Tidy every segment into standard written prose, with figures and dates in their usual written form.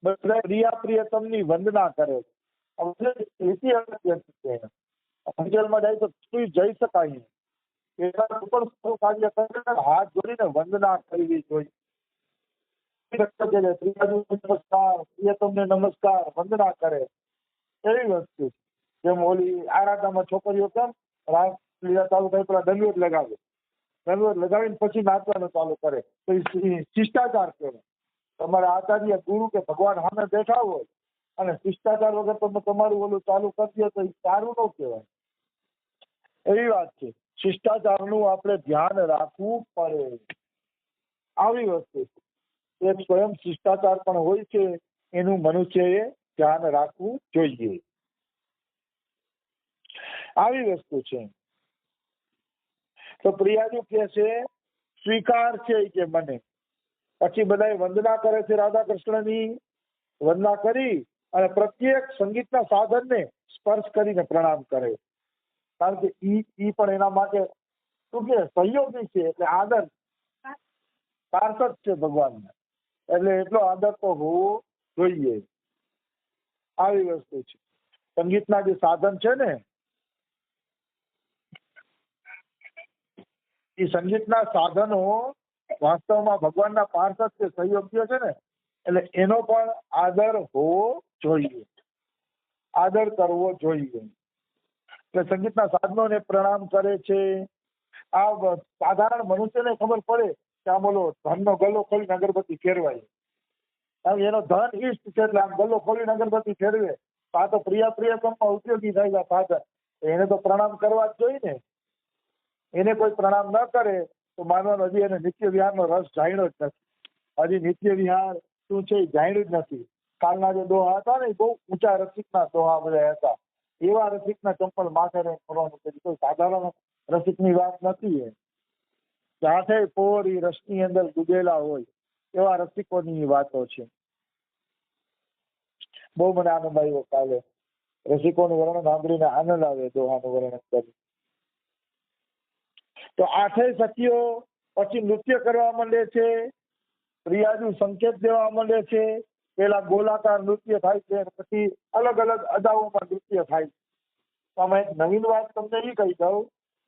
બધા પ્રિયા પ્રિયતમની વંદના કરે છે. અંજલમાં જાય તો જઈ શકાય નહીં. એના ઉપર શું કાર્ય કરે, હાથ જોડીને વંદના કરવી જોઈએ. નમસ્કાર, પ્રિયતમને નમસ્કાર, વંદના કરે એવી વસ્તુ. જેમ ઓલી આરાધનામાં છોકરીઓ કેમ રાસ લીલા ચાલુ થાય પેલા દંડવત લગાવે, દંડવત લગાવીને પછી નાચવાનું ચાલુ કરે, તો એ શિષ્ટાચાર કહેવાય. તમારા આચાર્ય ગુરુ કે ભગવાન સામે બેઠા હોય અને શિષ્ટાચાર વગર તમે તમારું ઓલું ચાલુ કરી દો તો એ સારું ન કહેવાય. એવી વાત છે. શિષ્ટાચારનું આપણે ધ્યાન રાખવું પડે. આવી વસ્તુ છે. એક સ્વયં શિષ્ટાચાર પણ હોય છે, એનું મનુષ્યએ ધ્યાન રાખવું જોઈએ. આવી વસ્તુ છે. તો પ્રિયાજુ કે છે સ્વીકાર છે કે મને. પછી બધા વંદના કરે છે, રાધા કૃષ્ણની વંદના કરી અને પ્રત્યેક સંગીતના સાધનને સ્પર્શ કરીને પ્રણામ કરે. કારણ કે ઈ પણ એના માટે શું કે સહયોગી છે, એટલે આદર પાર્ષદ છે ભગવાનને, એટલે એટલો આદર તો હોવો જોઈએ. આવી વસ્તુ છે. સંગીતના જે સાધન છે ને, એ સંગીતના સાધનો વાસ્તવમાં ભગવાનના પાર્ષદ છે, સહયોગીઓ છે ને, એટલે એનો પણ આદર હોવો જોઈએ, આદર કરવો જોઈએ. એટલે સંગીતના સાધનોને પ્રણામ કરે છે. આ સાધારણ મનુષ્યને ખબર પડે કે આમ ઓલો ધનનો ગલ્લો ખોલીને અગરબત્તી ફેરવાય, એનો ધન ઈષ્ટ છે એટલે આમ ગલ્લો ખોલીને અગરબત્તી ફેરવે, આ તો પ્રિયતમમાં ઉપયોગી થાય સાધન, એને તો પ્રણામ કરવા જ જોઈએ ને. એને કોઈ પ્રણામ ન કરે તો માનવાનું હજી એને નિત્ય વિહારનો રસ જાણ્યો જ નથી. હજી નિત્ય વિહાર શું છે એ જાણ્યું જ નથી. કાલના જે દોહા હતા ને એ બહુ ઊંચા રસિકના દોહા બધા હતા. એવા રસિકના ચંપલ માથે ફરવાનું છે, કોઈ સાધારણ રસિકની વાત નથી. એ સાથે પોર એ રસની અંદર ડૂબેલા હોય એવા રસિકોની વાતો છે. બહુ મને આનંદ આવ્યો કાલે. રસિકોનું વર્ણન સાંભળીને આનંદ આવે, દોહાનું વર્ણન કરી. તો આઠેય સખીઓ પછી નૃત્ય કરવા માંડે છે. પ્રિયાજુ સંકેત દેવા માંડે છે. પેલા ગોલાકાર નૃત્ય થાય છે, પછી અલગ અલગ અદાઓમાં નૃત્ય થાય છે. તમે એક નવીન વાત તમને એ કહી દઉં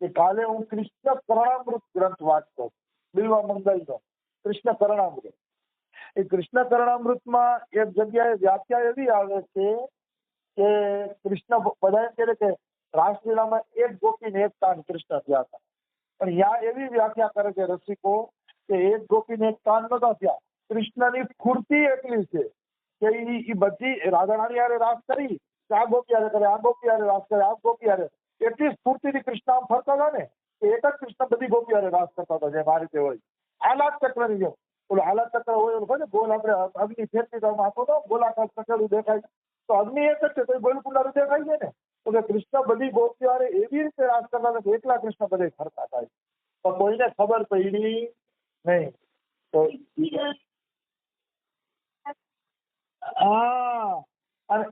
કે કાલે હું કૃષ્ણ કરણામૃત ગ્રંથ વાંચતો, બિલ્વા મંગલનો કૃષ્ણ કરણામૃત. એ કૃષ્ણ કરણામૃતમાં એક જગ્યાએ વ્યાખ્યા એવી આવે છે કે કૃષ્ણ બધા કહે કે રાસલીલામાં એક ગોપીને એક કાન કૃષ્ણ થયા હતા. પણ યા એવી વ્યાખ્યા કરે છે રસિકો કે એક ગોપીને એક કાન નતા થયા. કૃષ્ણની ફૂર્તિ એટલી છે કે એ બધી રાધારાણી હારે રાસ કરી, આ ગોપી હારે કરે, આ ગોપી હારે રાસ કરે, આ ગોપી હારે, એટલી સ્ફૂર્તિથી કૃષ્ણ આમ ફરતા હતા ને કે એક જ કૃષ્ણ બધી ગોપી હારે રાસ કરતા હતા. જેમ આ રીતે હોય આલાદ ચક્રની જેમ, ઓલું આલાદ ચક્ર હોય ઓલું ને ગોલ, આપણે અગ્નિ ફેરતી તો આખો તો ગોલાકાર ચક્રું દેખાય, તો અગ્નિ એક જ છે તો ગોલ કુંડારું દેખાય છે ને. તો કે કૃષ્ણ બધી ગોપીઓ હારે એવી રીતે રાસ કરતા હતા કે એકલા કૃષ્ણ બધે ફરતા થાય, પણ કોઈને ખબર પડી નહીં. તો હા, અને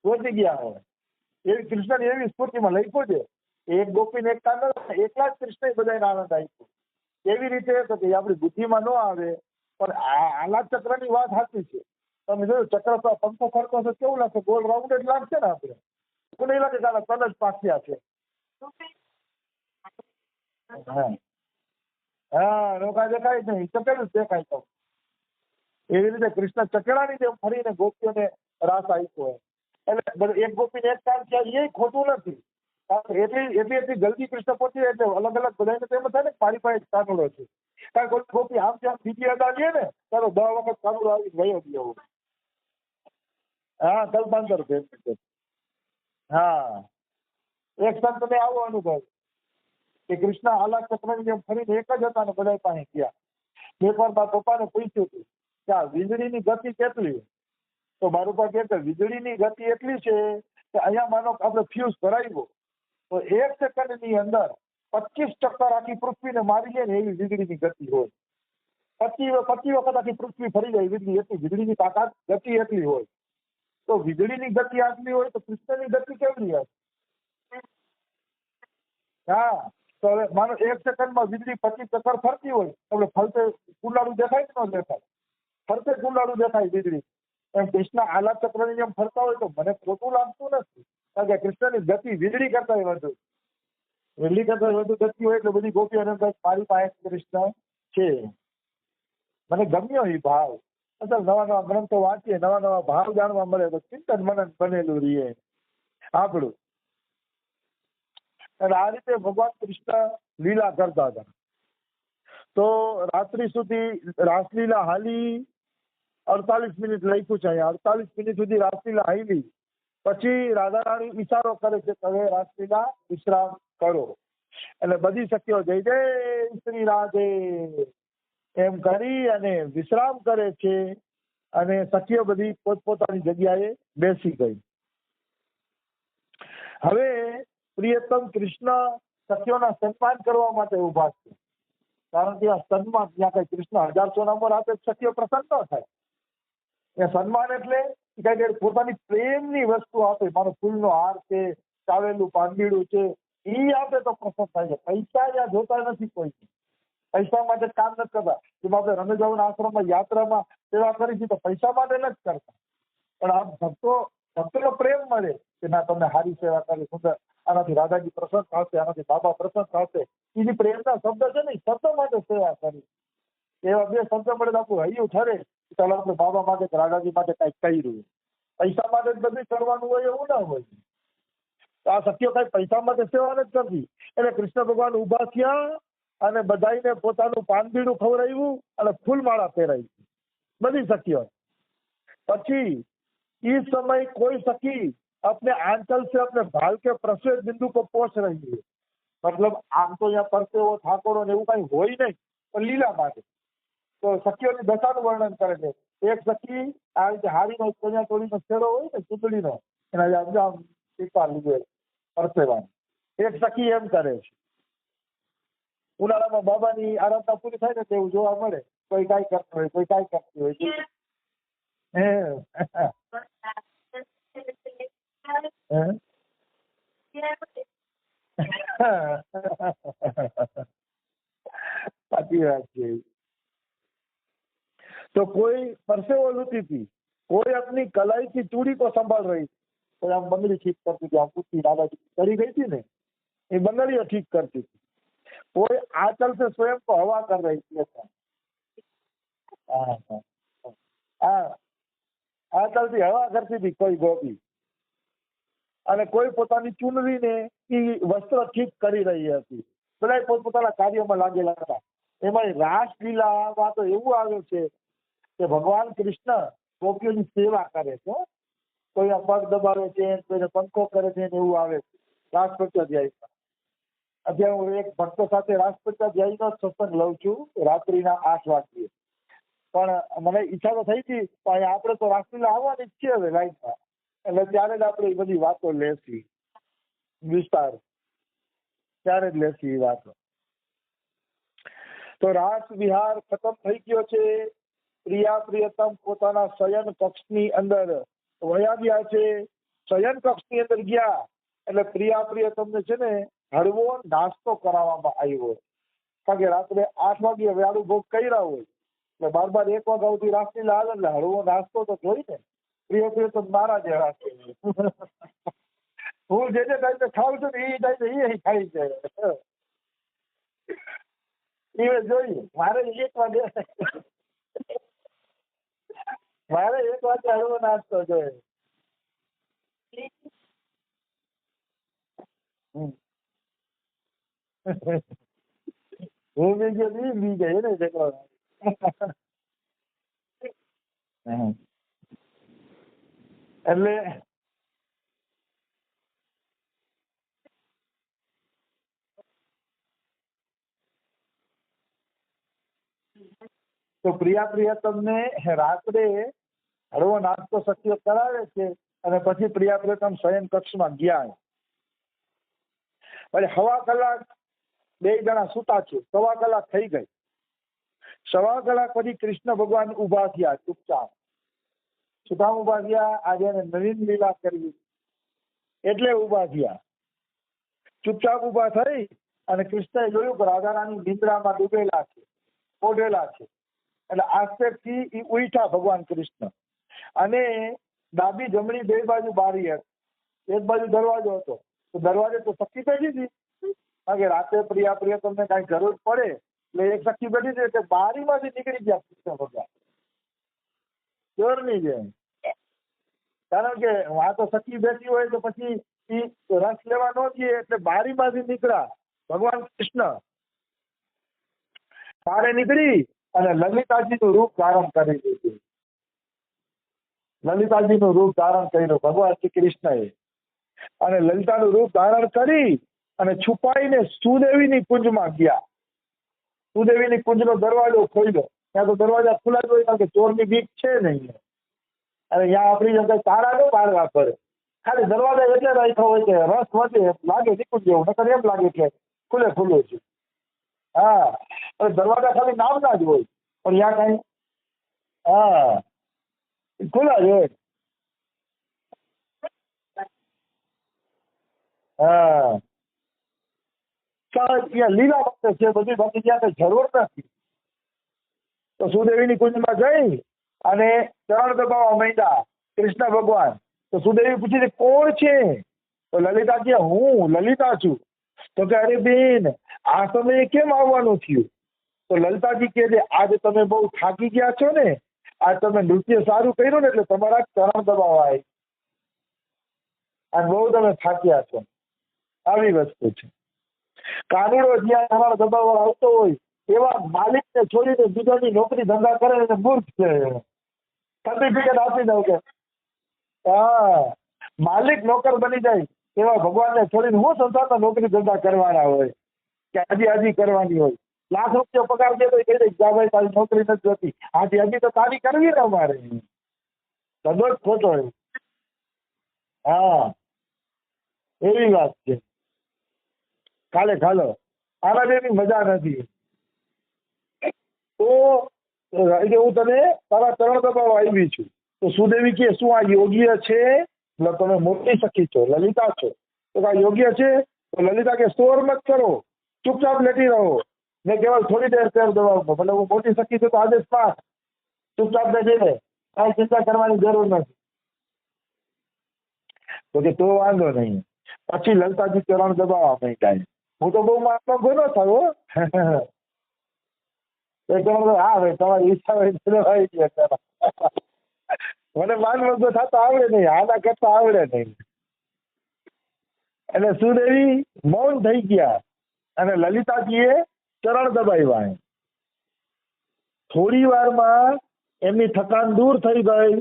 ગોતી ગયા હોય એવી કૃષ્ણ એવી સ્ફૂર્તિમાં લખ્યું છે. એક ગોપીને એક કાંડ, એકલા જ કૃષ્ણ બધાને આનંદ આપ્યો. એવી રીતે તો કે આપણી બુદ્ધિમાં ન આવે, પણ આલાદ ચક્રની વાત સાચી છે. તમે જોયું ચક્ર તો પંખો ફરતો છે કેવું લાગશે, ગોળ રાઉન્ડ જ લાગશે ને. આપણે એવું નહીં લાગે કે તન જ પાક્યા છે. હા, નૌકા દેખાય જ નહીં, ચકેલું જ દેખાય. તો એવી રીતે કૃષ્ણ ચકેડાની જેમ ફરીને ગોપીઓને રાસ આપ્યો હોય. એટલે એક ગોપીને એક કામ થયા એ ખોટું નથી. એટલી જલ્દી કૃષ્ણ પહોંચી એટલે અલગ અલગ બધાને તેમ થાય ને મારી પાસે કાનુડો છે. કારણ કે ગોપી આમ ત્યાં બીજી અડા લે ને ચાલો 10 વખત કાનુડો આવી ગયો ગયો. હા, કલ્પાંતર છે. હા, એક સંતને આવો અનુભવ કે કૃષ્ણ આલા ચક્રની જેમ ફરીને એક જ હતા ને બધા પાસે ગયા. એકવાર મારા પપ્પાને પૂછ્યું હતું કે આ વીજળીની ગતિ કેટલી? તો મારું પપ્પા કહે કે વીજળીની ગતિ એટલી છે કે અહીંયા માનો આપણે ફ્યુઝ ભરાવ્યો તો 1 સેકન્ડની અંદર 25 ચક્કર આખી પૃથ્વીને મારી લે ને એવી વીજળીની ગતિ હોય. 25 વખત આખી પૃથ્વી ફરી જાય વીજળી, એટલી વીજળીની તાકાત ગતિ એટલી હોય. તો વીજળીની ગતિ આટલી હોય તો કૃષ્ણની ગતિ કેવડી હશે? હા, તો હવે માનો 1 સેકન્ડમાં વીજળી 25 ચક્કર ફરતી હોય, એટલે ફરતે કુંડાળું દેખાય કે ન દેખાય? ફરતે કુંડાળું દેખાય વીજળી, એમ કૃષ્ણ આલા ચક્રની જેમ ફરતા હોય તો મને ખોટું લાગતું નથી, કારણ કે કૃષ્ણની ગતિ વીજળી કરતા વધુ, વીજળી કરતા વધુ ગતિ હોય એટલે બધી ગોપીઓને મારી પાસે કૃષ્ણ છે. મને ગમ્યો એ ભાવ. અસલ નવા નવા ગ્રંથો વાંચીએ, નવા નવા ભાવ જાણવા મળે તો ચિંતન મનન બનેલું રહીએ આપણું. અને આ રીતે ભગવાન કૃષ્ણ લીલા કરતા હતા. તો રાત્રિ સુધી રાસલીલા હાલી 48 મિનિટ લખ્યું છે અહીંયા, 48 મિનિટ સુધી રાસલીલા હાલી. પછી રાધા રાણી ઈશારો કરે છે કે હવે રાસલીલા વિશ્રામ કરો. એટલે બધી સખીઓ જય જય શ્રી રાધે એમ કરી અને વિશ્રામ કરે છે. અને સખીઓ બધી પોતપોતાની જગ્યાએ બેસી ગઈ. હવે પ્રિયતમ કૃષ્ણ સખીઓના સન્માન કરવા માટે ઉભા છે, કારણ કે આ સન્માન ત્યાં કઈ કૃષ્ણ 1000 સોનામાં આપે સખીઓ પ્રસન્ન ન થાય. એ સન્માન એટલે કઈ પોતાની પ્રેમની વસ્તુ આપે, મારો ફૂલનો હાર છે, ચાવેલું પાંદીડું છે, એ આપે તો પ્રસન્ન થાય છે. પૈસા ત્યાં જોતા નથી કોઈ, પૈસા માટે કામ નથી કરતા. જેમ આપણે રમેશબાબુના આશ્રમમાં યાત્રામાં સેવા કરી છે તો પૈસા માટે નથી કરતા, પણ આ ભક્તોનો પ્રેમ મળે કે ના તમને સારી સેવા કરી, સુંદર, આનાથી રાધાજી પ્રસન્ન થશે, આનાથી બાબા પ્રસન્ન થશે. એ પ્રેમના શબ્દ છે ને, એ શબ્દ માટે સેવા કરી, એવા બે શબ્દ મળે તો આપણું હૈયું ઠરે. ચાલો આપણે બાબા માટે કે રાધાજી માટે કંઈક કર્યું. પૈસા માટે જ બધું કરવાનું હોય એવું ના હોય. તો આ સખીઓ કઈ પૈસા માટે સેવા નથી કરતી. એટલે કૃષ્ણ ભગવાન ઉભા થયા અને બધાને પોતાનું પાંદડીનું ખવડાવ્યું અને ફૂલમાળા પહેરાવી બધી સખીઓ. પછી इस समय कोई सखी अपने आंचल से अपने भाल के प्रस्वेद बिंदु को पहुंच रही है. मतलब आम तो यहाँ परसेવો ઠાકોરો ને એવું કઈ હોય નહીં, પણ લીલા માટે તો સખીઓની દશાનું વર્ણન કરે છે. એક સખી આ રીતે હારીનો કન્યા તોડીનો છેડો હોય ને ચૂંટણીનો, એના આમ ટીપા લીધે પરસેવાનું. એક સખી એમ કરે છે. ઉનાળામાં બાબાની આરાધના પૂરી થાય ને તેવું જોવા મળે. કોઈ કાંઈ કરતું હોય, કોઈ કાંઈ કરતું હોય. સાચી વાત છે. तो कोई परसेवो लूटी थी, कोई अपनी कलाई की चूड़ी को संभाल रही, कोई आम बंगड़ी ठीक करती थी, आम कुत्ती दादाजी करी गई थी ने ये बंगड़ियां ठीक करती थी, कोई आंचल से स्वयं को हवा कर रही थी. आंचल થી હવા કરતી હતી કોઈ ગોપી, અને કોઈ પોતાની ચૂનરીને એ વસ્ત્ર ઠીક કરી રહી હતી. બધા પોતપોતાના કાર્યોમાં લાગેલા હતા. એમાં રાસલીલામાં તો એવું આવ્યું છે કે ભગવાન કૃષ્ણ ગોપીઓની સેવા કરે છે. કોઈ પગ દબાવે છે, કોઈને પંખો કરે છે, એવું આવે છે રાસ પંચાધ્યાયમાં. અત્યારે હું એક ભક્તો સાથે રાસ પંચાધ્યાયનો સત્સંગ લઉં છું રાત્રિના 8 વાગ્યે. પણ મને ઈચ્છા તો થઈ હતી, પણ આપણે તો રાસલીલા આવવાની જ છે હવે લાઈફમાં, એટલે ત્યારે જ આપણે એ બધી વાતો લેશી વિસ્તાર, ત્યારે જ લેશી એ વાતો. તો રાસ વિહાર ખતમ થઈ ગયો છે. પ્રિયા પ્રિયતમ પોતાના શયન કક્ષની અંદર વયા ગયા છે. શયન કક્ષની અંદર ગયા એટલે પ્રિયા પ્રિયતમને છે ને હળવો નાસ્તો કરાવવામાં આવ્યો, કારણ કે રાત્રે 8 વાગે વેળું ભોગ કર્યા હોય એટલે 12-1 વાગ્યા સુધી રાસલીલા આવે એટલે હળવો નાસ્તો તો જોઈ ને. પ્રિય પ્રિયતમ મારા જેવા છે. હું જે ટાઈમે ખાઉં છું ને એ ટાઈમે એ ખાઈ જાય. એ જોઈએ મારે 1 વાગે હળવો નાસ્તો જોઈએ. હું બી ગયો બી જાય ને છોકરો. એટલે તો પ્રિયા પ્રિયતમને રાત્રે હળવો નાસ્તો સખીઓ કરાવે છે અને પછી પ્રિયા પ્રિયતમ શયન કક્ષમાં ગયા. એટલે 1/2 કલાક 2 જણા સૂતા છે, 1/2 કલાક થઈ ગઈ. 1/2 કલાક પછી કૃષ્ણ ભગવાન ઉભા થયા ચૂપચાપ. શું કામ ઉભા થયા? આજે નવીન લીલા કરવી એટલે ઉભા થયા. ચૂપચાપ ઉભા થઈ અને કૃષ્ણએ જોયું કે રાધા રાણી નિંદ્રામાં ડૂબેલા છે, ઓઢેલા છે. એટલે આસ્તેથી ઈ ઉઠ્યા ભગવાન કૃષ્ણ, અને ડાબી જમણી બે બાજુ બારી હતી, એક બાજુ દરવાજો હતો, તો દરવાજે તો સખી બેઠી હતી, કારણ કે રાતે પ્રિયા તમને કઈ જરૂર પડે એટલે એક સખી બેઠી હતી, એટલે બારીમાંથી નીકળી ગયા કૃષ્ણ ભગવાન ચોરની જેમ. કારણ કે આ તો સખી બેઠી હોય તો પછી ઈ રસ લેવા ન દે, એટલે બારીમાંથી નીકળ્યા ભગવાન કૃષ્ણ. તારે નીકળી અને લલિતાજીનું રૂપ ધારણ કરી દીધું. લલિતાજીનું રૂપ ધારણ કર્યું ભગવાન શ્રી કૃષ્ણએ, અને લલિતાનું રૂપ ધારણ કરી અને છુપાઈને સુદેવીની કુંજમાં ગયા. સુદેવીની કુંજનો દરવાજો ખોલ્યો, ત્યાં તો દરવાજા ખુલ્લા જ હોય, કારણ કે ચોરની બીક છે નહીં, અને ત્યાં આપણી જગ્યાએ તારા ન પાડવા પડે, ખાલી દરવાજા એટલે રાખ્યો હોય કે રસ વધે લાગે નીકળી જવું, નકર એમ લાગે કે ખુલ્લે ખુલ્લું છે. હા, અને દરવાજા ખાલી નામના જ હોય, પણ ત્યાં કઈ હા ખુલ્લા જ હોય. હા, ત્યાં લીલા માટે છે બધી, બાકી ત્યાં કઈ જરૂર નથી. તો સુદેવીની કુંજમાં જઈ અને ચરણ દબાવવા માંડ્યા કૃષ્ણ ભગવાન. તો સુદેવી પૂછી કે કોણ છે? તો લલિતા કે હું લલિતા છું. તો કે અરે બેન, આ સમયે કેમ આવવાનું થયું? તો લલિતાજી કહે છે આજે તમે બહુ થાકી ગયા છો ને, આજ તમે નૃત્ય સારું કર્યું ને એટલે તમારા ચરણ દબાવવા આવી, અને બહુ તમે થાક્યા છો. આવી વસ્તુ છે. કાનુડો જ્યાં તમારા દબાવવા આવતો હોય એવા માલિકને છોડીને બીજાની નોકરી ધંધા કરે એટલે મૂર્ખ છે. સર્ટિફિકેટ આપી દઉં કે હા, માલિક નોકર બની જાય એવા ભગવાનને છોડીને હું સંસારમાં નોકરી ધંધા કરવાના હોય કે હાજી કરવાની હોય. લાખ રૂપિયા પગાર દે તો કહી દે જા ભાઈ તારી નોકરી નથી જોતી, હાજી તો તારી કરવી ને અમારે, ધંધો જ ખોટો હોય. હા, એવી વાત છે. ખાલે ખાલો આના જેવી મજા નથી. તો હું તને તારા ચરણ દબાવવા આવી છું. તો સુદેવી કે શું આ યોગ્ય છે? એટલે તમે મોટી સખી છો, લલિતા છો, તો આ યોગ્ય છે? તો લલિતા કે સ્ટોર મત કરો, ચૂપચાપ લેટી રહો, મેં કેવલ થોડી દેર પેર દબાવતો, એટલે હું મોટી સખી છું તો આદેશ પાસ, ચૂપચાપ બેસી રહે, કાંઈ ચિંતા કરવાની જરૂર નથી. તો કે તો વાંધો નહીં. પછી લલિતાજી ચરણ દબાવવા માંડ્યા. હું તો બહુ માનતો ઘણો થયો. હા ભાઈ તમારી ઈચ્છા હોય મને માનવ તો થતો આવડે નહીં, આના કરતા આવડે નહીં. એટલે સુદેવી મૌન થઈ ગયા અને લલિતાજીએ ચરણ દબાવ્યા. થોડી વારમાં એમની થકાન દૂર થઈ ગઈ.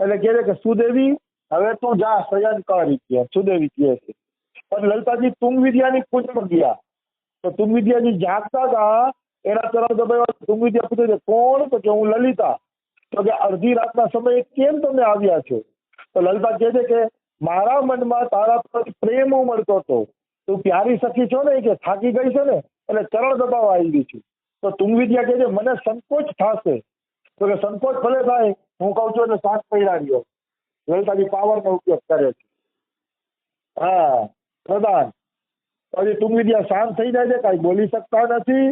એટલે કહે કે સુદેવી હવે તું જા શયન કર. સુદેવી કહે છે. પણ લલિતાજી તુંગ વિદ્યાની કુંજમાં ગયા. તો તુંગ વિદ્યાજી જાગતા હતા, એના ચરણ દબાવ્યા. તુંગ વિદ્યા પૂછે છે કોણ? તો કે હું લલિતા. તો કે અડધી રાતના સમયે કેમ તમે આવ્યા છો? તો લલિતા કહે છે કે મારા મનમાં તારા પર પ્રેમ ઉમળતો હતો, તું પ્યારી સખી છો ને, કે થાકી ગઈ છે ને એટલે ચરણ દબાવવા આવી છું. તો તુંગ વિદ્યા કહે છે મને સંકોચ થશે. તો કે સંકોચ ભલે થાય, હું કહું છું એટલે શાંત પડ્યા રહ્યો. લલિતાજી પાવરનો ઉપયોગ કરે છે. હા, પ્રધાન. પછી તુંગ વિદ્યા શાંત થઈ જાય છે, કાંઈ બોલી શકતા નથી.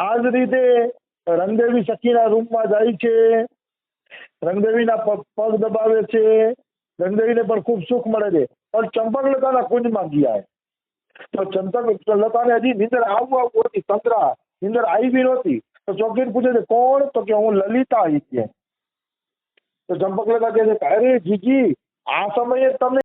આ જ રીતે રંગદેવી સખીના રૂમમાં જાય છે, રંગદેવીના પગ દબાવે છે. રંગદેવીને પણ ખૂબ સુખ મળે છે. પણ ચંપકલતાના કુંજમાં ગયા. તો ચંપકલતાને હજી નીંદર આવવું હતી, તંદ્રા નીંદર આવી નહોતી. તો ચોકીને પૂછે છે કોણ? તો કે હું લલિતા. તો ચંપકલતા કહે છે અરે જીજી, આ સમયે તમે